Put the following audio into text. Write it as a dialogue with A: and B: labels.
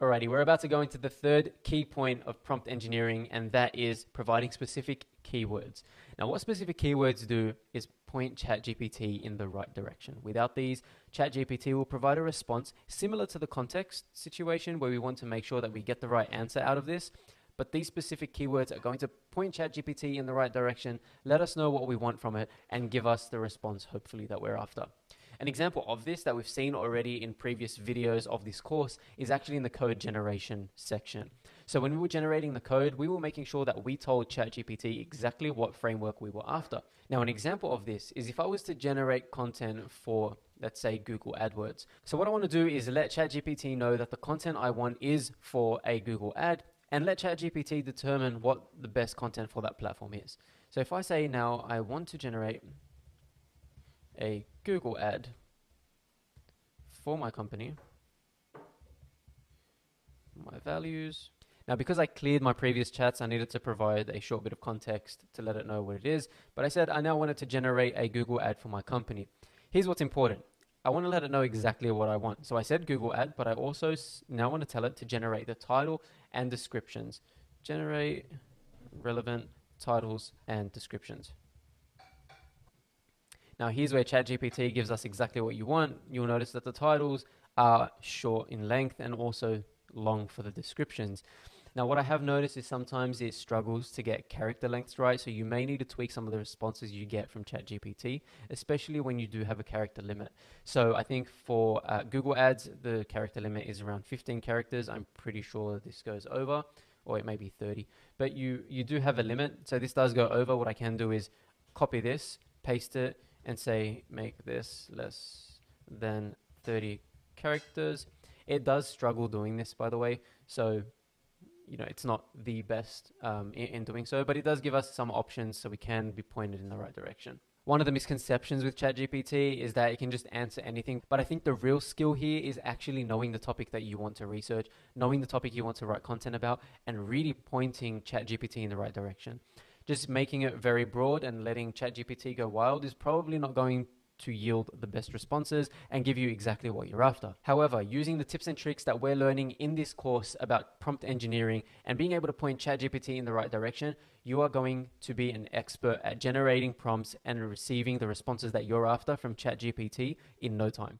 A: Alrighty, we're about to go into the third key point of prompt engineering, and that is providing specific keywords. Now, what specific keywords do is point ChatGPT in the right direction. Without these, ChatGPT will provide a response similar to the context situation where we want to make sure that we get the right answer out of this. But these specific keywords are going to point ChatGPT in the right direction, let us know what we want from it, and give us the response, hopefully, that we're after. An example of this that we've seen already in previous videos of this course is actually in the code generation section. So when we were generating the code, we were making sure that we told ChatGPT exactly what framework we were after. Now, an example of this is if I was to generate content for, let's say, Google AdWords. So what I want to do is let ChatGPT know that the content I want is for a Google ad, and let ChatGPT determine what the best content for that platform is. So if I say now I want to generate a Google ad for my company, my values. Now, because I cleared my previous chats, I needed to provide a short bit of context to let it know what it is. But I said I now wanted to generate a Google ad for my company. Here's what's important. I want to let it know exactly what I want. So I said Google ad, but I also now want to tell it to generate the title and descriptions. Generate relevant titles and descriptions. Now here's where ChatGPT gives us exactly what you want. You'll notice that the titles are short in length and also long for the descriptions. Now what I have noticed is sometimes it struggles to get character lengths right, so you may need to tweak some of the responses you get from ChatGPT, especially when you do have a character limit. So I think for Google Ads, the character limit is around 15 characters. I'm pretty sure this goes over, or it may be 30, but you do have a limit. So this does go over. What I can do is copy this, paste it, and say make this less than 30 characters. It does struggle doing this, by the way, so you know it's not the best in doing so, but it does give us some options so we can be pointed in the right direction. One of the misconceptions with ChatGPT is that it can just answer anything, but I think the real skill here is actually knowing the topic that you want to research, knowing the topic you want to write content about, and really pointing ChatGPT in the right direction. Just making it very broad and letting ChatGPT go wild is probably not going to yield the best responses and give you exactly what you're after. However, using the tips and tricks that we're learning in this course about prompt engineering and being able to point ChatGPT in the right direction, you are going to be an expert at generating prompts and receiving the responses that you're after from ChatGPT in no time.